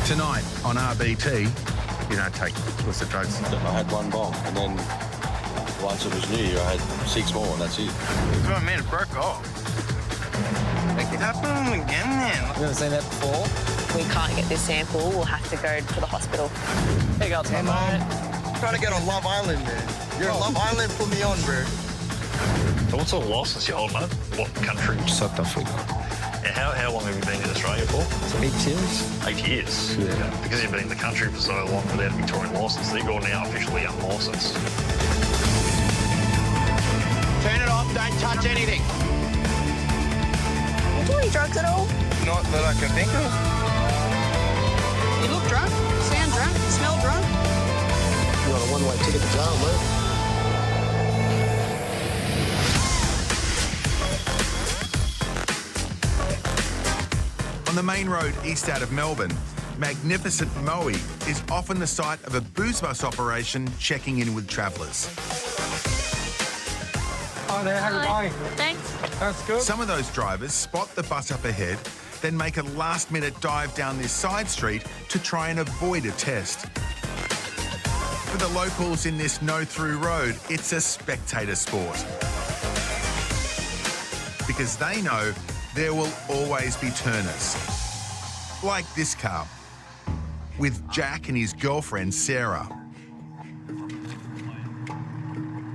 Tonight on RBT, you don't take illicit drugs. I had one bomb, and then once it was New Year, I had 6 more, and that's it. That's what I mean, it broke off. Like, it happened again, man. You've never seen that before? We can't get this sample, we'll have to go to the hospital. Hey, girl, Hey, Mom. Trying to get on Love Island, man. You're on Love Island, put me on, bro. So what sort of license you hold, mate? What country? South Africa. Yeah, how long have you been in Australia for? 8 years. 8 years? Yeah. Okay. Because you've been in the country for so long without a Victorian licence, that you're now officially unlicensed. Turn it off, don't touch anything. Do you do any drugs at all? Not that I can think of. You look drunk, sound drunk, smell drunk. You got a one-way ticket to jail, mate. On the main road east out of Melbourne, magnificent Moe is often the site of a booze bus operation checking in with travellers. Hi there, how's it going? Thanks. That's good. Some of those drivers spot the bus up ahead, then make a last-minute dive down this side street to try and avoid a test. For the locals in this no-through road, it's a spectator sport. Because they know there will always be turners. Like this car, with Jack and his girlfriend, Sarah.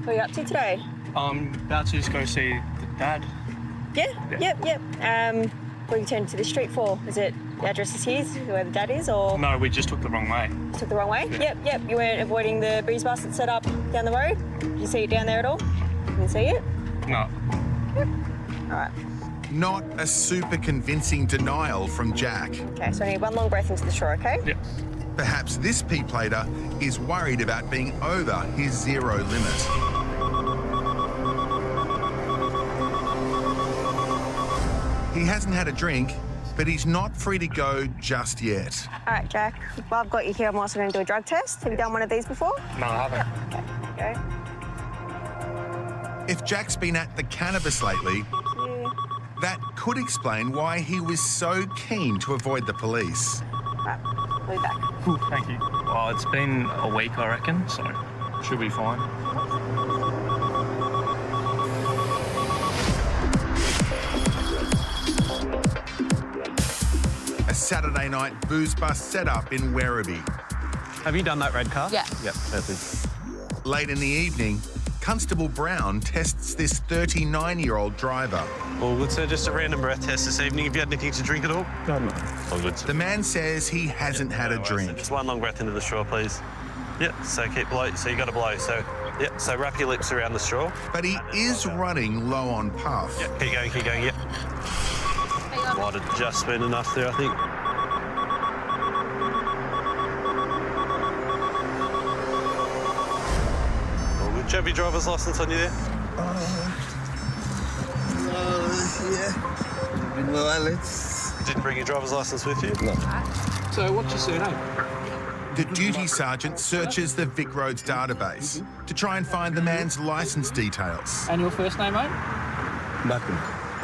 What are you up to today? About to just go see the dad. Yeah, yep. What are you turning to the street for? Is it the address is here, where the dad is, or No, we just took the wrong way. took the wrong way? Yeah. Yep. You weren't avoiding the booze bus that's set up down the road? Did you see it down there at all? You didn't see it? No. All right. Not a super convincing denial from Jack. Okay, so I need one long breath into the straw, okay? Yeah. Perhaps this P-plater is worried about being over his zero limit. He hasn't had a drink, but he's not free to go just yet. All right, Jack. Well, I've got you here. I'm also going to do a drug test. Have you done one of these before? No, I haven't. Okay, there you go. If Jack's been at the cannabis lately, Yeah. that could explain why he was so keen to avoid the police. Right, we'll be back. Cool, thank you. Oh, it's been a week, I reckon, so should be fine. A Saturday night booze bus set up in Werribee. Have you done that red car? Yeah. Yep, perfect. Late in the evening, Constable Brown tests this 39-year-old driver. All good, sir. Just a random breath test this evening. Have you had anything to drink at all? No. All good, sir. The man says he hasn't had a No worries, drink. sir. Just one long breath into the straw, please. Yep, so keep blow. So you got to blow. So, yep, so wrap your lips around the straw. But he is running low on puff. Yep, keep going, yep. Might have just been enough there, I think. All good. Do you have your driver's license on you there? Yeah. No, let's... Didn't bring your driver's license with you? No. So what's your surname? The duty sergeant searches the Vic Roads database to try and find the man's licence details. And your first name, mate? Martin.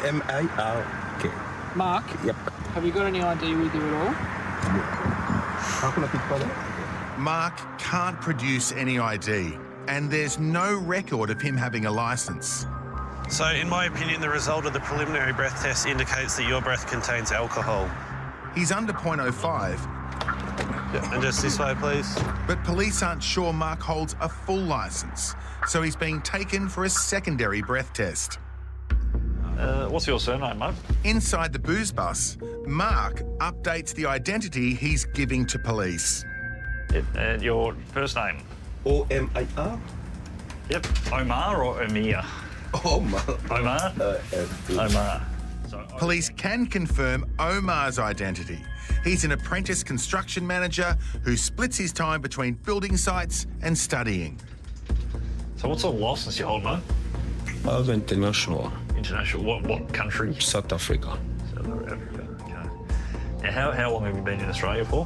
M-I-R-K. Mark. Yep. Have you got any ID with you at all? How can I pick for that? Mark can't produce any ID, and there's no record of him having a licence. So, in my opinion, the result of the preliminary breath test indicates that your breath contains alcohol. He's under .05, And just this way, please. but police aren't sure Mark holds a full licence, so he's being taken for a secondary breath test. What's your surname, mate? Inside the booze bus, Mark updates the identity he's giving to police. And your first name? O-M-I-R? Yep. Omar or Amir? Omar. Omar? Omar. So, Police can confirm Omar's identity. He's an apprentice construction manager who splits his time between building sites and studying. So what sort of licence you hold, mate? I was international. International. What country? South Africa. South Africa. Okay. Now, how long have you been in Australia for?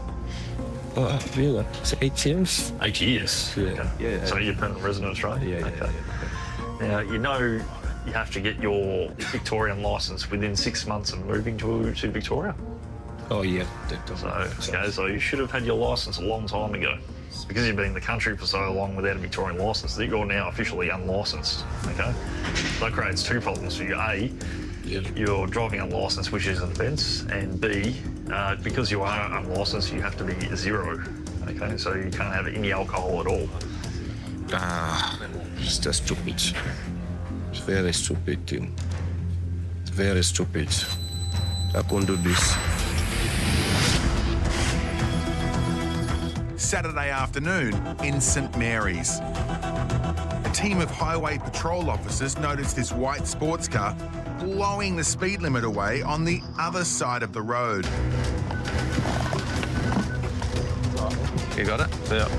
Really? It's 8 years? 8 years. Yeah. Okay. Yeah. So you're a permanent resident of Australia? Yeah, Okay. Now, you know you have to get your Victorian licence within 6 months of moving to Victoria? Oh, yeah. So you should have had your licence a long time ago. Because you've been in the country for so long without a Victorian licence, that you're now officially unlicensed, okay? That creates two problems for you. A, you're driving unlicensed, which is an offence, and B, because you are unlicensed, you have to be zero, okay? So you can't have any alcohol at all. It's just stupid. It's very stupid thing. It's very stupid. I couldn't do this. Saturday afternoon in St Mary's. A team of highway patrol officers noticed this white sports car blowing the speed limit away on the other side of the road. You got it? Yeah.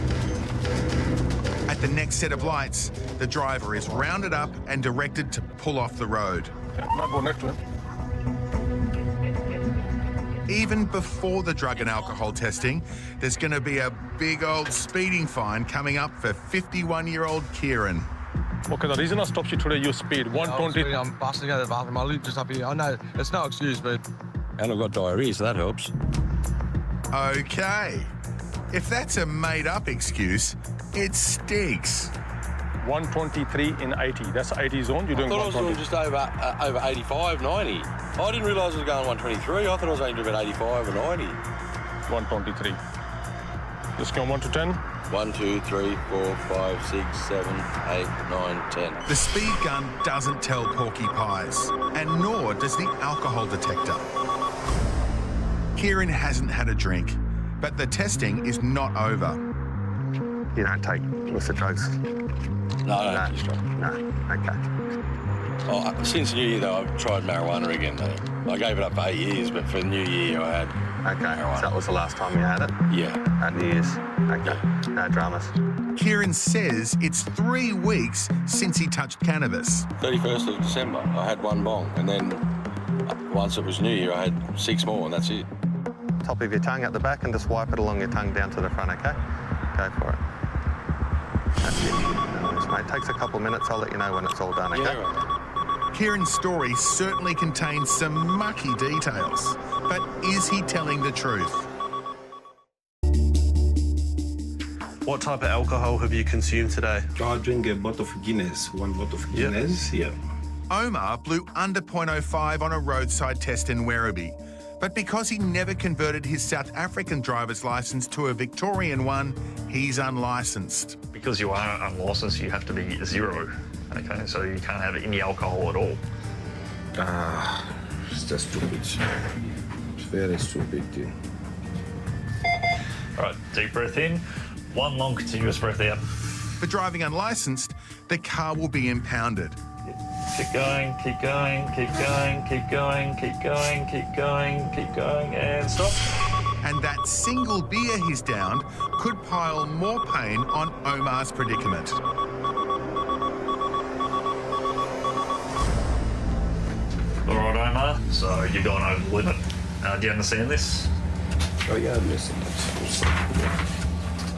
At the next set of lights, the driver is rounded up and directed to pull off the road. Might go next to him. Even before the drug and alcohol testing, there's going to be a big old speeding fine coming up for 51-year-old Kieran. Okay, the reason I stopped you today, you speed 120. I'm busting out of the bathroom. I live just up here. I know it's no excuse, but. And I've got diarrhea, so that helps. Okay. If that's a made-up excuse, it stinks. 123 in 80. That's 80 zone. You're doing 120. I thought I was doing just over 85, 90. I didn't realise it was going 123. I thought I was only doing about 85 or 90. 123. Just go 1 to 10. 1, 2, 3, 4, 5, 6, 7, 8, 9, 10. The speed gun doesn't tell Porky Pies, and nor does the alcohol detector. Kieran hasn't had a drink, but the testing is not over. You don't take illicit drugs? No, I don't use drugs. No, okay. Oh, since New Year, though, I've tried marijuana again, though. I gave it up for 8 years, but for New Year, I had marijuana. So that was the last time you had it? Yeah. At New Year's? Okay, no dramas. Kieran says it's 3 weeks since he touched cannabis. 31st of December, I had one bong, and then once it was New Year, I had 6 more, and that's it. Top of your tongue at the back and just wipe it along your tongue down to the front, okay? Go for it. That's it. No worries, mate. Takes a couple of minutes. I'll let you know when it's all done, okay? Yeah, right. Kieran's story certainly contains some mucky details, but is he telling the truth? What type of alcohol have you consumed today? I drink a bottle of Guinness, 1 bottle of Guinness, yeah. Omar blew under .05 on a roadside test in Werribee, but because he never converted his South African driver's licence to a Victorian one, he's unlicensed. Because you are unlicensed, you have to be zero, okay? So you can't have any alcohol at all. It's just stupid. It's very stupid thing. All right, deep breath in. 1 long continuous breath out. For driving unlicensed, the car will be impounded. Keep going, keep going, keep going, keep going, keep going, keep going, keep going, and stop. And that single beer he's downed could pile more pain on Omar's predicament. All right, Omar, so you're going over the limit. Do you understand this? Oh, yeah, I understand.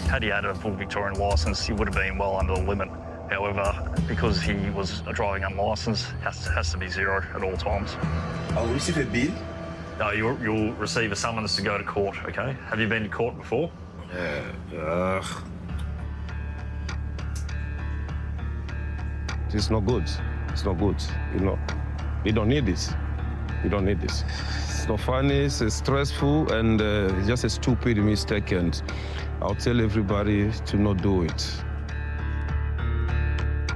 Had he had a full Victorian licence, he would have been well under the limit. However, because he was driving unlicensed, has to be zero at all times. I'll receive a bill? No, you'll receive a summons to go to court, okay? Have you been to court before? It's not good. It's not good, you know. We don't need this. We don't need this. It's not funny, it's stressful, and it's just a stupid mistake, and I'll tell everybody to not do it.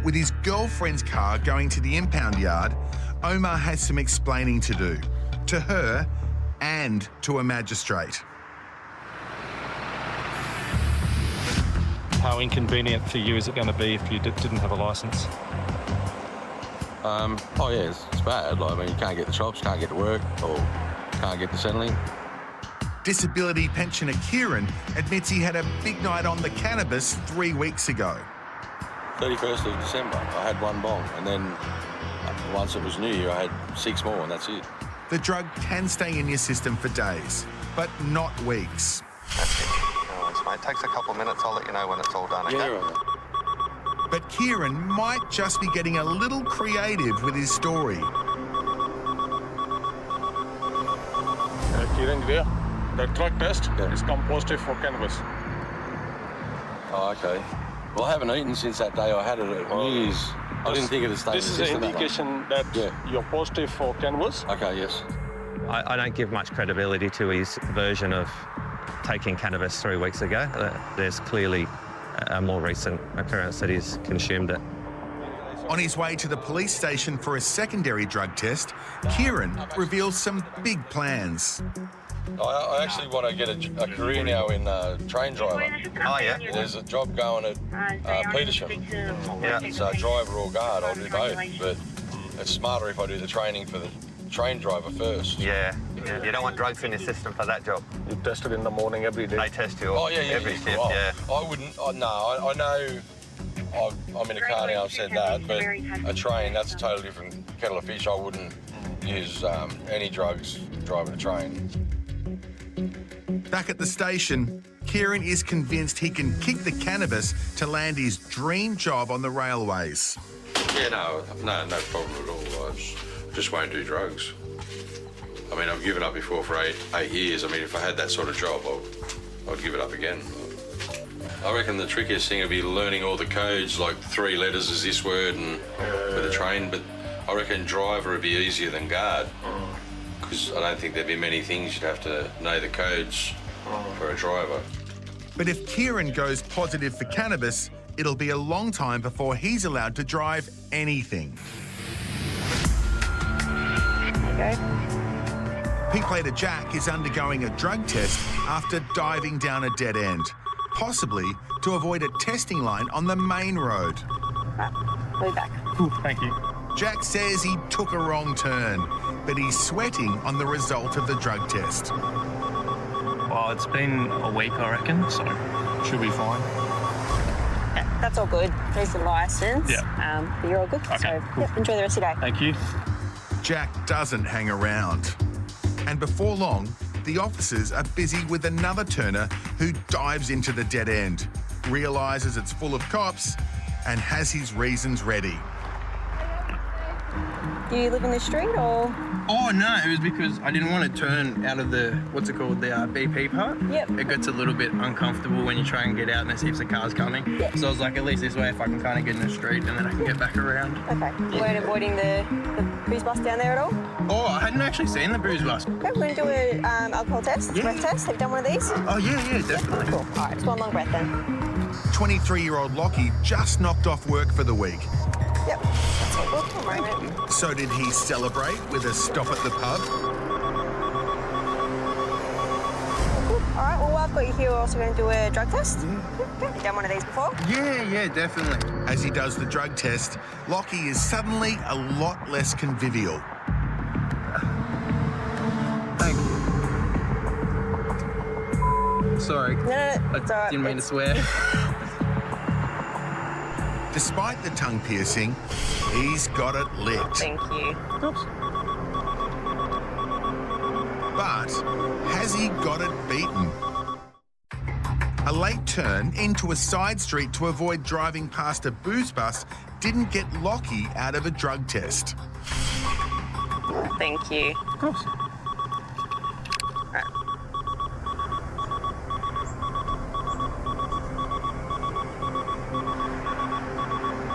With his girlfriend's car going to the impound yard, Omar has some explaining to do, to her and to a magistrate. How inconvenient for you is it going to be if you didn't have a licence? Oh, yeah, it's bad. Like, I mean, you can't get the shops, can't get to work, or can't get the Centrelink. Disability pensioner Kieran admits he had a big night on the cannabis 3 weeks ago. 31st of December, I had one bong, and then once it was New Year, I had 6 more, and that's it. The drug can stay in your system for days, but not weeks. That's it. No worries, mate. Takes a couple of minutes. I'll let you know when it's all done, okay? Yeah, right. But Kieran might just be getting a little creative with his story. Kieran, there. The drug test is come positive for cannabis. Oh, okay. Well, I haven't eaten since that day I had it at New Year's. I didn't think it had stayed in the This is system an indication that you're positive for cannabis. Okay, yes. I don't give much credibility to his version of taking cannabis 3 weeks ago. There's clearly a more recent occurrence that he's consumed it. On his way to the police station for a secondary drug test, Kieran reveals some big plans. I actually want to get a career now in train driver. Oh, yeah? There's a job going at Petersham. Yeah. So driver or guard, I'll do both. But it's smarter if I do the training for the train driver first. Yeah. You don't want drugs in your system for that job. You test it in the morning every day. They test you every shift, I wouldn't, I know I'm in a car now, I've said that, but a train, that's a totally different kettle of fish. I wouldn't use any drugs driving a train. Back at the station, Kieran is convinced he can kick the cannabis to land his dream job on the railways. Yeah, no problem at all. I just won't do drugs. I mean, I've given up before for eight years. I mean, if I had that sort of job, I'd give it up again. I reckon the trickiest thing would be learning all the codes, like 3 letters is this word and with a train, but I reckon driver would be easier than guard, because I don't think there'd be many things you'd have to know the codes for a driver. But if Kieran goes positive for cannabis, it'll be a long time before he's allowed to drive anything. Okay. P-Plater Jack is undergoing a drug test after diving down a dead end, possibly to avoid a testing line on the main road. We'll be back. Cool, thank you. Jack says he took a wrong turn, but he's sweating on the result of the drug test. Well, it's been a week, I reckon, so should be fine. Yeah, that's all good. There's the licence. Yeah. But you're all good. Okay, So, cool. yep, enjoy the rest of your day. Thank you. Jack doesn't hang around. And before long, the officers are busy with another turner who dives into the dead end, realises it's full of cops, and has his reasons ready. Do you live in the street or? Oh, no, it was because I didn't want to turn out of the, what's it called, the BP part. Yep. It gets a little bit uncomfortable when you try and get out and there's heaps of cars coming. Yep. So I was like, at least this way if I can kind of get in the street and then I can get back around. Okay. You weren't avoiding the booze bus down there at all? Oh, I hadn't actually seen the booze bus. Okay, we're going to do an alcohol test, breath test. Have you done one of these? Oh, yeah, definitely. Cool. All right, just one long breath then. 23-year-old Lockie just knocked off work for the week. Yep. That's all good. One moment. So did he celebrate with a stop at the pub? Cool. All right, well, I've got you here. We're also going to do a drug test. Okay. You done one of these before? Yeah, definitely. As he does the drug test, Lockie is suddenly a lot less convivial. Thank you. Sorry. No, it's all right. Didn't mean to swear. Despite the tongue piercing, he's got it lit. Thank you. Oops. But has he got it beaten? A late turn into a side street to avoid driving past a booze bus didn't get Lockie out of a drug test. Thank you. Of course. Right.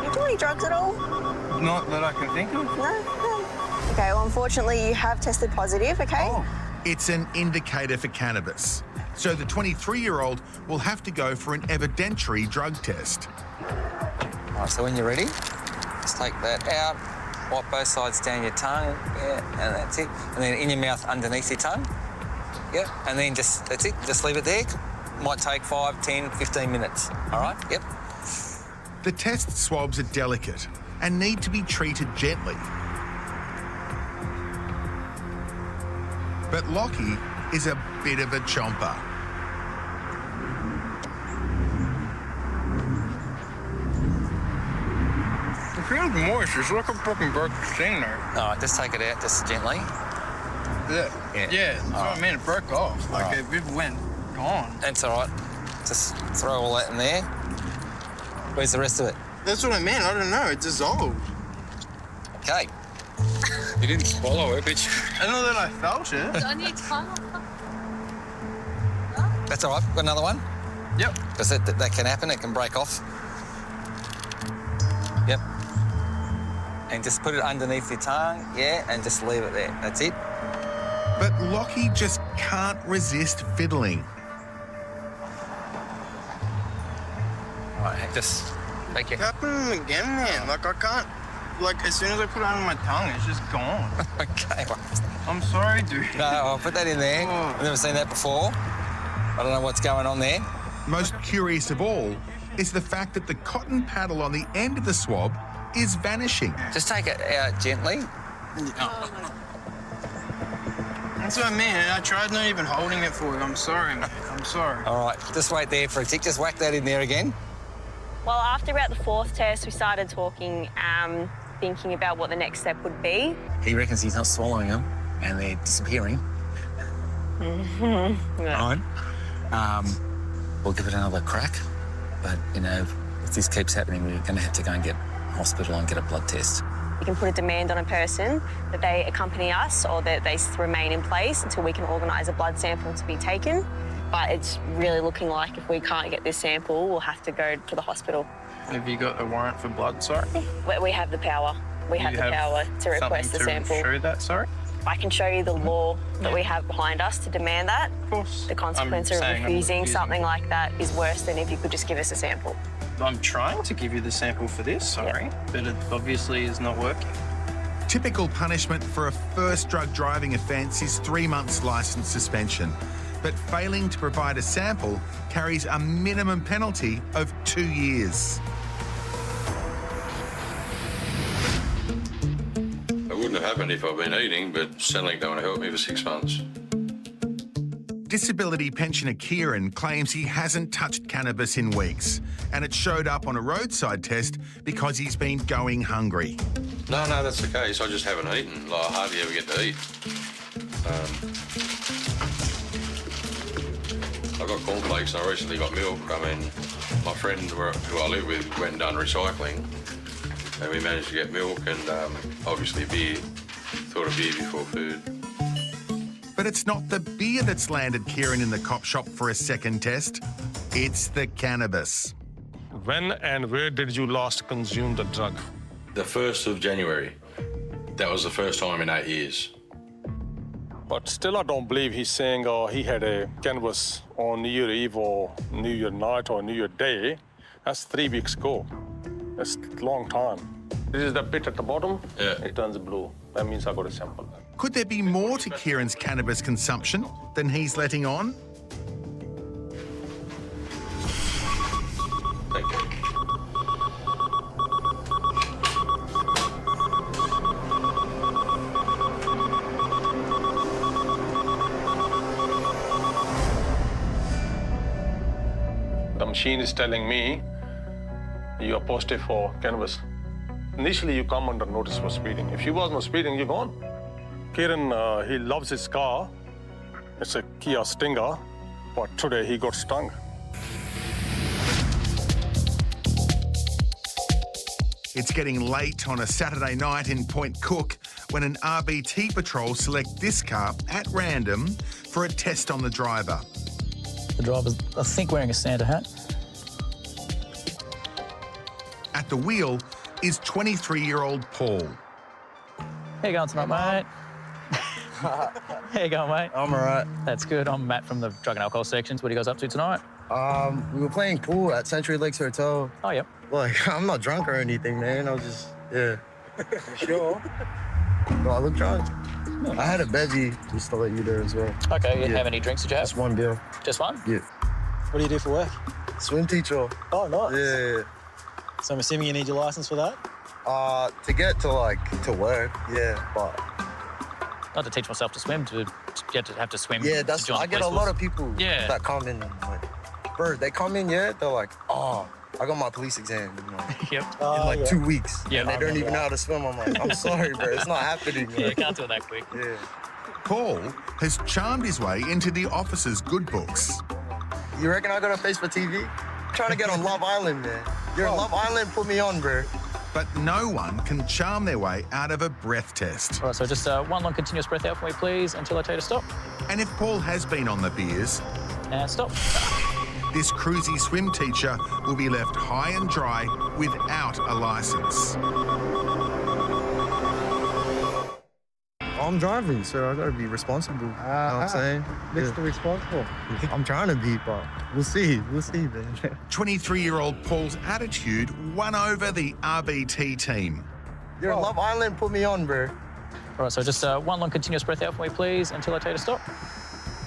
You do any drugs at all? Not that I can think of. No? Okay, well, unfortunately, you have tested positive, okay? Oh. It's an indicator for cannabis. So the 23-year-old will have to go for an evidentiary drug test. All right, so when you're ready, just take that out, wipe both sides down your tongue, yeah, and that's it. And then in your mouth underneath your tongue, yeah, and then that's it, just leave it there. Might take 5, 10, 15 minutes, all right? Yep. The test swabs are delicate and need to be treated gently. But Lockie is a bit of a chomper. It feels moist. It's like a fucking broke thing there. All right, just take it out, just gently. Yeah, that's what I mean. It broke off. Like, if it went gone. That's all right. Just throw all that in there. Where's the rest of it? That's what I mean. I don't know. It dissolved. Okay. You didn't swallow it, bitch. I know that I felt it. On your tongue. That's all right. Got another one? Yep. Because that can happen. It can break off. Yep. And just put it underneath your tongue, yeah, and just leave it there. That's it. But Lockie just can't resist fiddling. All right, just thank you. It's happening again, man. Like, I can't... Like, as soon as I put it under my tongue, it's just gone. Okay. I'm sorry, dude. No, I'll put that in there. I've never seen that before. I don't know what's going on there. Most curious of all is the fact that the cotton paddle on the end of the swab is vanishing. Just take it out gently. That's what I mean. I tried not even holding it for you. I'm sorry, man. I'm sorry. All right, just wait there for a tick. Just whack that in there again. Well, after about the 4th test, we started talking, thinking about what the next step would be. He reckons he's not swallowing them and they're disappearing. Yeah. Right. We'll give it another crack. But, you know, if this keeps happening, we're going to have to go and get hospital and get a blood test. You can put a demand on a person that they accompany us or that they remain in place until we can organise a blood sample to be taken. But it's really looking like if we can't get this sample, we'll have to go to the hospital. Have you got a warrant for blood, sorry? We have the power. We have the power to request the sample. Show that, sorry? I can show you the law that we have behind us to demand that. Of course. The consequence of refusing something like that is worse than if you could just give us a sample. I'm trying to give you the sample for this, sorry, but it obviously is not working. Typical punishment for a first drug driving offence is 3 months licence suspension. But failing to provide a sample carries a minimum penalty of 2 years. It wouldn't have happened if I'd been eating, but Centrelink don't want to help me for 6 months. Disability pensioner Kieran claims he hasn't touched cannabis in weeks, and it showed up on a roadside test because he's been going hungry. No, that's the case. I just haven't eaten. Like, I hardly ever get to eat. I got cornflakes and I recently got milk. I mean, my friend who I live with went and done recycling, and we managed to get milk and obviously beer. Thought of beer before food. But it's not the beer that's landed Kieran in the cop shop for a second test. It's the cannabis. When and where did you last consume the drug? The 1st of January. That was the first time in 8 years. But still, I don't believe he's saying he had a cannabis on New Year Eve or New Year night or New Year Day. That's 3 weeks ago. That's a long time. This is the bit at the bottom. Yeah. It turns blue. That means I got a sample. Could there be more to Kieran's cannabis consumption than he's letting on? Thank you. The machine is telling me you are positive for cannabis. Initially, you come under notice for speeding. If you was not speeding, you're gone. Kieran, he loves his car. It's a Kia Stinger, but today he got stung. It's getting late on a Saturday night in Point Cook when an RBT patrol select this car at random for a test on the driver. The driver's, I think, wearing a Santa hat. At the wheel is 23-year-old Paul. How you going tonight, mate? How you going, mate? I'm all right. That's good. I'm Matt from the drug and alcohol sections. What are you guys up to tonight? We were playing pool at Century Lakes Hotel. Oh, yep. Like, I'm not drunk or anything, man. I was just, yeah. Sure. No, I look drunk. No. I had a bevy, just to let you know as well. Okay, how many drinks did you have? Just one beer. Just one? Yeah. What do you do for work? Swim teacher. Oh, nice. Yeah. So I'm assuming you need your license for that? To get to, to work, yeah, but... Not to teach myself to swim, to get to have to swim. Yeah, that's, I get a lot of people that come in, bro, they come in, they're like, oh, I got my police exam in 2 weeks. Yeah, and they don't even know how to swim. I'm like, I'm sorry, bro, it's not happening. Yeah, you can't do it that quick. Yeah. Paul has charmed his way into the officers' good books. You reckon I got a face for TV? I'm trying to get on Love Island, man. You're on Love Island, put me on, bro. But no one can charm their way out of a breath test. All right, so just one long continuous breath out for me, please, until I tell you to stop. And if Paul has been on the beers, And stop. This cruisy swim teacher will be left high and dry without a licence. I'm driving, so I gotta be responsible. You know what I'm saying? Mr. Responsible. I'm trying to be, but we'll see, man. 23-year-old Paul's attitude won over the RBT team. Your Love Island put me on, bro. All right, so just one long continuous breath out for me, please, until I tell you to stop.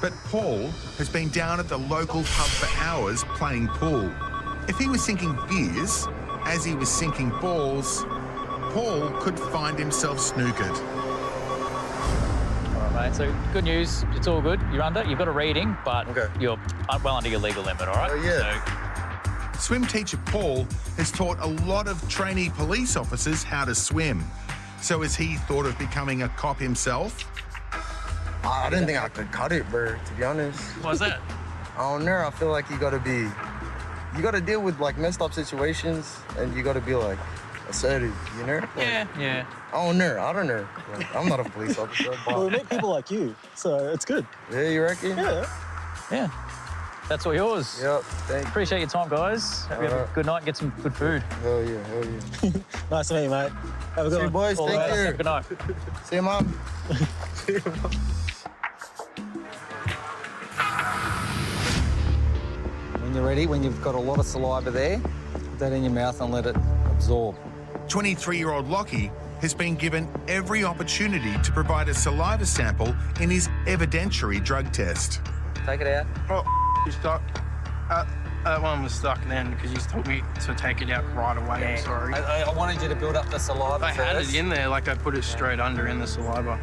But Paul has been down at the local pub for hours playing pool. If he was sinking beers as he was sinking balls, Paul could find himself snookered. Mate, so good news, it's all good. You're under, you've got a reading, but you're well under your legal limit, all right? Oh, yeah. Swim teacher Paul has taught a lot of trainee police officers how to swim. So has he thought of becoming a cop himself? I didn't think I could cut it, bro, to be honest. What's that? I don't know. I feel like you gotta deal with like messed up situations, and you gotta be like assertive, you know? Like, yeah. I don't know. Like, I'm not a police officer. But... Well, we meet people like you, so it's good. Yeah, you reckon? Yeah. That's all yours. Yep, thank you. Appreciate your time, guys. Hope you have a good night and get some good food. Hell yeah. Nice to meet you, mate. Have a good See you, one. boys. All Take right. care. Good night. See you, Mom. When you're ready, when you've got a lot of saliva there, put that in your mouth and let it absorb. 23-year-old Lockie has been given every opportunity to provide a saliva sample in his evidentiary drug test. Take it out. Oh, you're stuck. That one was stuck then because you told me to take it out right away. Yeah. I'm sorry. I wanted you to build up the saliva I first. had it in there, like I put it straight under in the saliva.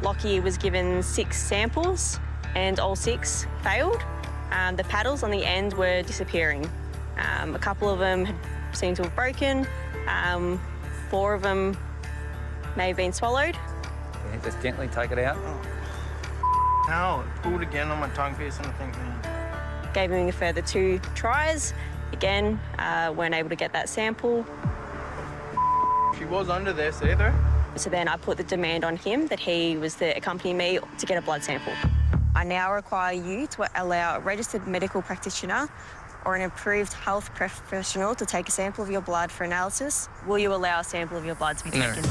Lockie was given 6 samples and all 6 failed. The paddles on the end were disappearing. A couple of them had seemed to have broken. 4 of them may have been swallowed. Yeah, just gently take it out. Ow, it pulled again on my tongue piece and I think, man. Gave him a further 2 tries. Again, weren't able to get that sample. She was under there, see there? So then I put the demand on him that he was to accompany me to get a blood sample. I now require you to allow a registered medical practitioner or an approved health professional to take a sample of your blood for analysis. Will you allow a sample of your blood to be taken? No.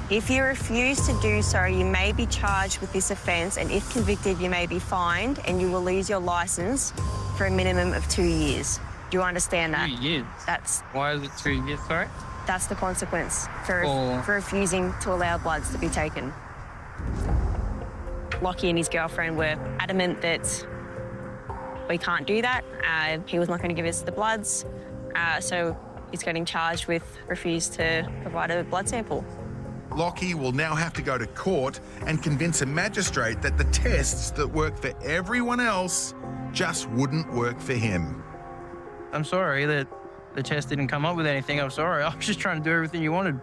If you refuse to do so, you may be charged with this offence, and if convicted, you may be fined and you will lose your licence for a minimum of 2 years. Do you understand that? 2 years? Why is it 2 years, sorry? That's the consequence for refusing to allow bloods to be taken. Lockie and his girlfriend were adamant that we can't do that. He was not going to give us the bloods, so he's getting charged with refuse to provide a blood sample. Lockie will now have to go to court and convince a magistrate that the tests that work for everyone else just wouldn't work for him. I'm sorry that the test didn't come up with anything. I'm sorry. I was just trying to do everything you wanted.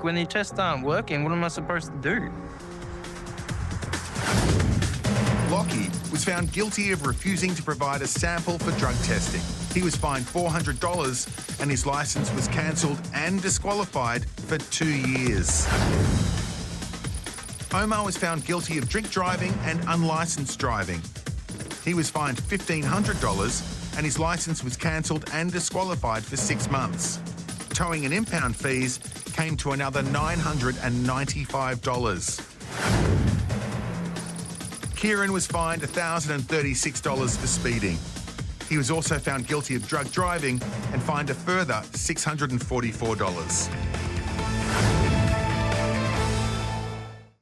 When the tests aren't working, what am I supposed to do? Lockie was found guilty of refusing to provide a sample for drug testing. He was fined $400 and his licence was cancelled and disqualified for 2 years. Omar was found guilty of drink driving and unlicensed driving. He was fined $1,500 and his licence was cancelled and disqualified for 6 months. Towing and impound fees came to another $995. Kieran was fined $1,036 for speeding. He was also found guilty of drug driving and fined a further $644.